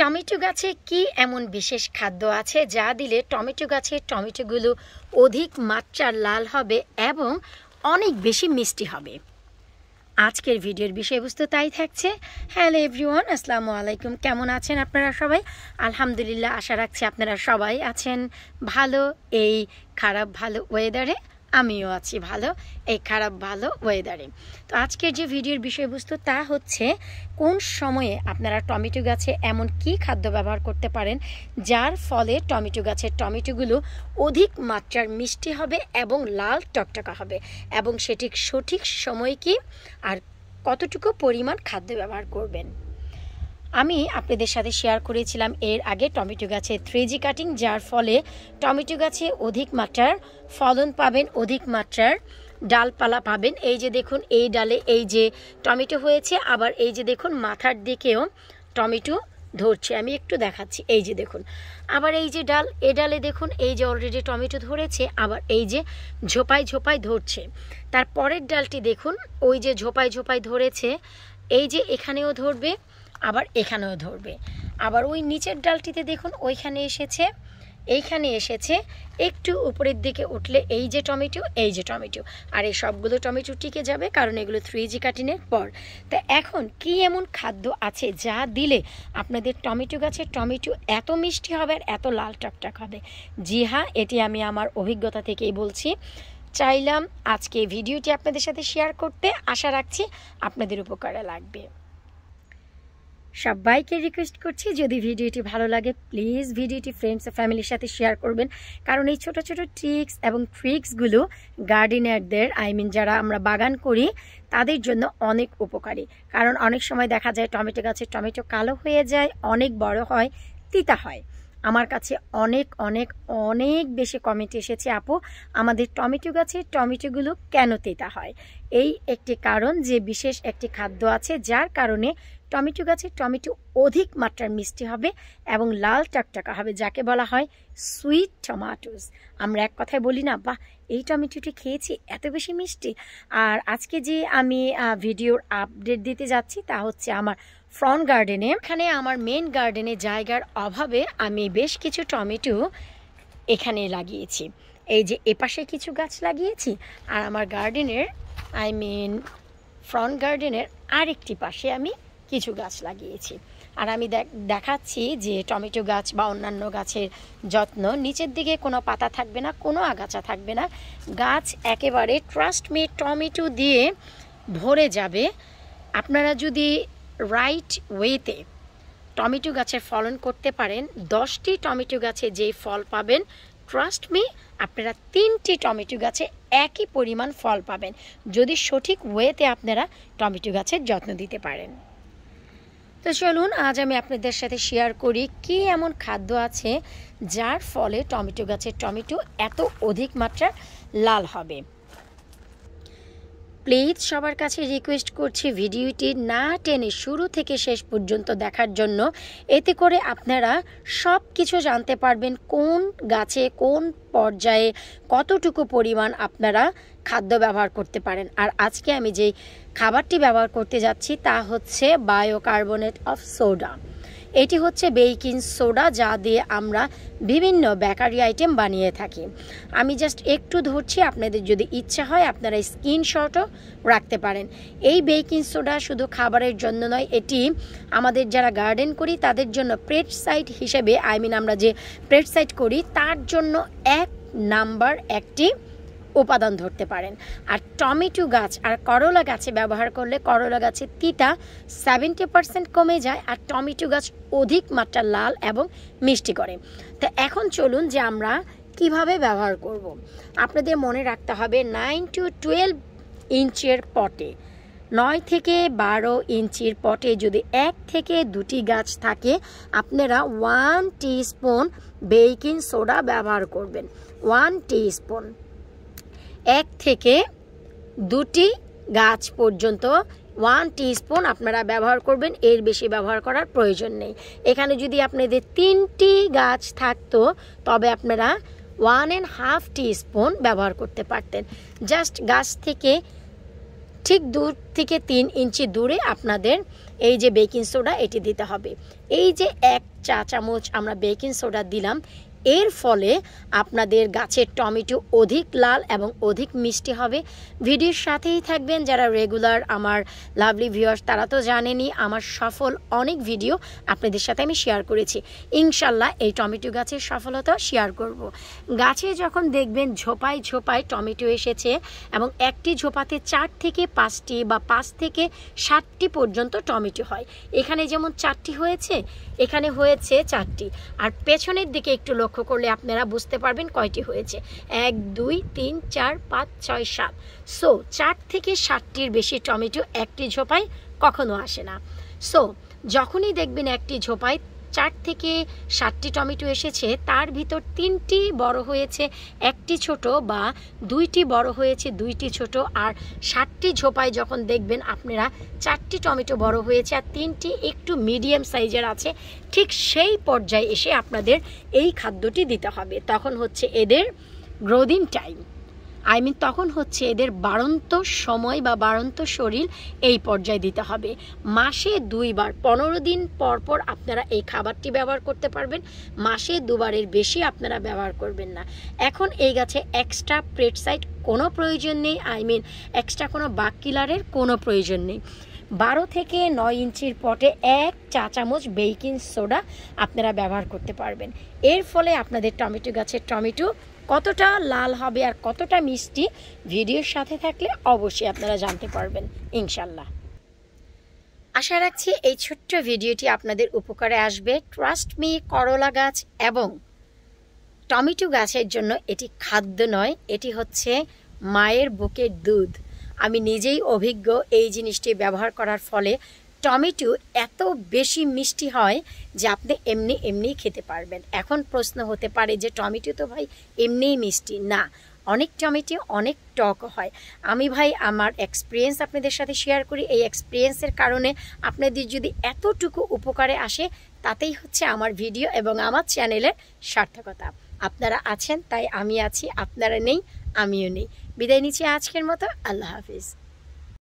Tomato গাছে কি এমন বিশেষ খাদ্য আছে যা দিলে টমেটো গাছের টমেটোগুলো অধিক মাত্রার লাল হবে এবং অনেক বেশি মিষ্টি হবে? আজকের ভিডিওর বিষয়বস্তু তাই থাকছে। হ্যালো এভরিওয়ান, আসসালামু আলাইকুম। কেমন আছেন আপনারা সবাই? আলহামদুলিল্লাহ, আশা রাখছি আপনারা সবাই আছেন ভালো। এই খারাপ ভালো ওয়েদারে আমিও আছি ভালো, এই খারাপ ভালো ওয়েদারে। তো আজকের যে ভিডিওর বিষয়বস্তু তা হচ্ছে কোন সময়ে আপনারা টমেটো গাছে এমন কি খাদ্য ব্যবহার করতে পারেন যার ফলে টমেটো গাছের টমেটোগুলো অধিক মাত্রার মিষ্টি হবে এবং লাল টকটকা হবে, এবং সেটি সঠিক সময় কি আর কতটুকু পরিমাণ খাদ্য ব্যবহার করবেন। আমি আপনাদের সাথে শেয়ার করেছিলাম এর আগে টমেটো গাছে 3G কাটিং, যার ফলে টমেটো গাছে অধিক মাত্রার ফলন পাবেন, অধিক মাত্রার ডালপালা পাবেন। এই যে দেখুন, এই ডালে এই যে টমেটো হয়েছে, আবার এই যে দেখুন মাথার দিকেও টমেটো ধরছে। আমি একটু দেখাচ্ছি, এই যে দেখুন, আবার এই যে ডাল, এই ডালে দেখুন এই যে অলরেডি টমেটো ধরেছে, আবার এই যে ঝোপায় ঝোপায় ধরছে। তার পরের ডালটি দেখুন, ওই যে ঝোপায় ঝোপায় ধরেছে, এই যে এখানেও ধরবে, আবার এখানেও ধরবে। আবার ওই নিচের ডালটিতে দেখুন ওইখানে এসেছে, এইখানে এসেছে, একটু উপরের দিকে উঠলে এই যে টমেটো, এই যে টমেটো। আর এই সবগুলো টমেটো টিকে যাবে কারণ এগুলো 3G কাটিংয়ের পর। তা এখন কি এমন খাদ্য আছে যা দিলে আপনাদের টমেটো গাছের টমেটো এত মিষ্টি হবে আর এত লাল টকটক হবে? জি হ্যাঁ, এটি আমি আমার অভিজ্ঞতা থেকেই বলছি। চাইলাম আজকে ভিডিওটি আপনাদের সাথে শেয়ার করতে, আশা রাখছি আপনাদের উপকারে লাগবে। সবাইকে রিকোয়েস্ট করছি, যদি ভিডিওটি ভালো লাগে প্লিজ ভিডিওটি ফ্রেন্ডস ও ফ্যামিলির সাথে শেয়ার করবেন, কারণ এই ছোট ছোট ট্রিক্স এবং ট্রিক্সগুলো গার্ডেনারদের যারা আমরা বাগান করি তাদের জন্য অনেক উপকারী। কারণ অনেক সময় দেখা যায় টমেটো গাছের টমেটো কালো হয়ে যায়, অনেক বড় হয়, তিতা হয়। আমার কাছে অনেক অনেক অনেক বেশি কমেন্ট এসেছে, আপু আমাদের টমেটো গাছের টমেটোগুলো কেন তিতা হয়? এই একটি কারণ যে বিশেষ একটি খাদ্য আছে যার কারণে টমেটো গাছের টমেটো অধিক মাত্রার মিষ্টি হবে এবং লাল টকটকা হবে, যাকে বলা হয় সুইট টমেটোস। আমরা এক কথায় বলি না, বাহ এই টমেটোটি খেয়েছি এত বেশি মিষ্টি। আর আজকে যে আমি ভিডিওর আপডেট দিতে যাচ্ছি তা হচ্ছে আমার ফ্রন্ট গার্ডেনে। এখানে আমার মেন গার্ডেনে জায়গার অভাবে আমি বেশ কিছু টমেটো এখানে লাগিয়েছি। এই যে এপাশে কিছু গাছ লাগিয়েছি, আর আমার গার্ডেনের ফ্রন্ট গার্ডেনের আরেকটি পাশে আমি কিছু গাছ লাগিয়েছি। আর আমি দেখাচ্ছি যে টমেটো গাছ বা অন্যান্য গাছের যত্ন, নিচের দিকে কোনো পাতা থাকবে না, কোনো আগাছা থাকবে না, গাছ একেবারে ট্রাস্ট মি টমেটো দিয়ে ভরে যাবে। আপনারা যদি রাইট ওয়েতে টমেটো গাছের ফলন করতে পারেন, 10টি টমেটো গাছে যেই ফল পাবেন, ট্রাস্ট মি আপনারা 3টি টমেটো গাছে একই পরিমাণ ফল পাবেন, যদি সঠিক ওয়েতে আপনারা টমেটো গাছের যত্ন দিতে পারেন। তো চলুন আজ আমি আপনাদের সাথে শেয়ার করি কি এমন খাদ্য আছে যার ফলে টমেটো গাছের টমেটো এত অধিক মাত্রার লাল হবে। প্লিজ সবার কাছে রিকোয়েস্ট করছি ভিডিওটি না টেনে শুরু থেকে শেষ পর্যন্ত দেখার জন্য, এতে করে আপনারা সব কিছু জানতে পারবেন কোন গাছে কোন পর্যায়ে কতটুকু পরিমাণ আপনারা খাদ্য ব্যবহার করতে পারেন। আর আজকে আমি যেই খাবারটি ব্যবহার করতে যাচ্ছি তা হচ্ছে বায়োকার্বনেট অফ সোডা। এটি হচ্ছে বেকিং সোডা, যা দিয়ে আমরা বিভিন্ন বেকারি আইটেম বানিয়ে থাকি। আমি জাস্ট একটু ধরছি, আপনাদের যদি ইচ্ছা হয় আপনারা স্ক্রিনশটও রাখতে পারেন। এই বেকিং সোডা শুধু খাবারের জন্য নয়, এটি আমাদের যারা গার্ডেন করি তাদের জন্য পেস্টিসাইড হিসেবে, আমরা যে পেস্টিসাইড করি তার জন্য 1 নাম্বার একটি উপাদান ধরতে পারেন। আর টমেটো গাছ আর করলা গাছে ব্যবহার করলে করলা গাছের তিতা 70% কমে যায়, আর টমেটো গাছ অধিক মাত্রা লাল এবং মিষ্টি করে। তো এখন চলুন যে আমরা কিভাবে ব্যবহার করব। আপনাদের মনে রাখতে হবে 9 to 12 ইঞ্চের পটে, 9 থেকে 12 ইঞ্চির পটে যদি 1 থেকে 2টি গাছ থাকে, আপনারা 1 টিস্পুন বেকিং সোডা ব্যবহার করবেন। 1 টিস্পুন, 1 থেকে 2টি গাছ পর্যন্ত 1 টিস্পুন আপনারা ব্যবহার করবেন, এর বেশি ব্যবহার করার প্রয়োজন নেই। এখানে যদি আপনাদের 3টি গাছ থাকতো তবে আপনারা 1.5 টিস্পুন ব্যবহার করতে পারতেন। জাস্ট গাছ থেকে ঠিক 2 থেকে 3 ইঞ্চি দূরে আপনাদের এই যে বেকিং সোডা এটি দিতে হবে। এই যে 1 চা চামচ আমরা বেকিং সোডা দিলাম, এর ফলে আপনাদের গাছের টমেটো অধিক লাল এবং অধিক মিষ্টি হবে। ভিডিওর সাথেই থাকবেন। যারা রেগুলার আমার লাভলি ভিউয়ার্স তারা তো জানেনই আমার সফল অনেক ভিডিও আপনাদের সাথে আমি শেয়ার করেছি। ইনশাল্লাহ এই টমেটো গাছের সফলতা শেয়ার করব। গাছে যখন দেখবেন ঝোপায় ঝোপায় টমেটো এসেছে এবং একটি ঝোপাতে 4 থেকে 5টি বা 5 থেকে 7টি পর্যন্ত টমেটো হয়। এখানে যেমন 4টি হয়েছে, এখানে হয়েছে 4টি। আর পেছনের দিকে একটু লক্ষ্য করলে আপনারা বুঝতে পারবেন কয়টি হয়েছে। 1 2 3 4 5 6 7। সো 4 থেকে 7টির বেশি টমেটো একটি ঝোপায় কখনো আসে না। সো যখনই দেখবেন একটি ঝোপায় 4 থেকে 7টি টমেটো এসেছে, তার ভিতর 3টি বড় হয়েছে, 1টি ছোট, বা 2টি বড় হয়েছে, 2টি ছোট। আর 7টি ঝোপায় যখন দেখবেন আপনারা 4টি টমেটো বড় হয়েছে আর 3টি একটু মিডিয়াম সাইজের আছে, ঠিক সেই পর্যায়ে এসে আপনাদের এই খাদ্যটি দিতে হবে। তখন হচ্ছে এদের গ্রোদিং টাইম, তখন হচ্ছে এদের বাড়ন্ত সময় বা বাড়ন্ত শরীর, এই পর্যায়ে দিতে হবে। মাসে 2 বার 15 দিন পর পর আপনারা এই খাবারটি ব্যবহার করতে পারবেন। মাসে 2 বারের বেশি আপনারা ব্যবহার করবেন না। এখন এই গাছে এক্সট্রা পেস্টিসাইড কোনো প্রয়োজন নেই, এক্সট্রা কোনো বাগ কিলারের কোনো প্রয়োজন নেই। 12 থেকে 9 ইঞ্চির পটে 1 চা চামচ বেকিং সোডা আপনারা ব্যবহার করতে পারবেন। এর ফলে আপনাদের টমেটো গাছের টমেটো কতটা লাল হবে আর কতটা মিষ্টি, ভিডিওর সাথে থাকলে অবশ্যই আপনারা জানতে পারবেন ইনশাল্লাহ। আশা রাখছি এই ছোট্ট ভিডিওটি আপনাদের উপকারে আসবে। ট্রাস্ট মি, করলা গাছ এবং টমেটো গাছের জন্য এটি খাদ্য নয়, এটি হচ্ছে মায়ের বুকের দুধ। আমি নিজেই অভিজ্ঞ এই জিনিসটি ব্যবহার করার ফলে। টমেটো এত বেশি মিষ্টি হয় যে আপনি এমনি খেতে পারবেন। এখন প্রশ্ন হতে পারে যে টমেটো তো ভাই এমনিই মিষ্টি। না, অনেক টমেটো অনেক টক হয়। আমি ভাই আমার এক্সপিরিয়েন্স আপনাদের সাথে শেয়ার করি। এই এক্সপিরিয়েন্সের কারণে আপনাদের যদি এতটুকু উপকারে আসে, তাতেই হচ্ছে আমার ভিডিও এবং আমার চ্যানেলের সার্থকতা। আপনারা আছেন তাই আমি আছি, আপনারা নেই আমিও নেই। বিদায় নিচ্ছি আজকের মতো। আল্লাহ হাফিজ।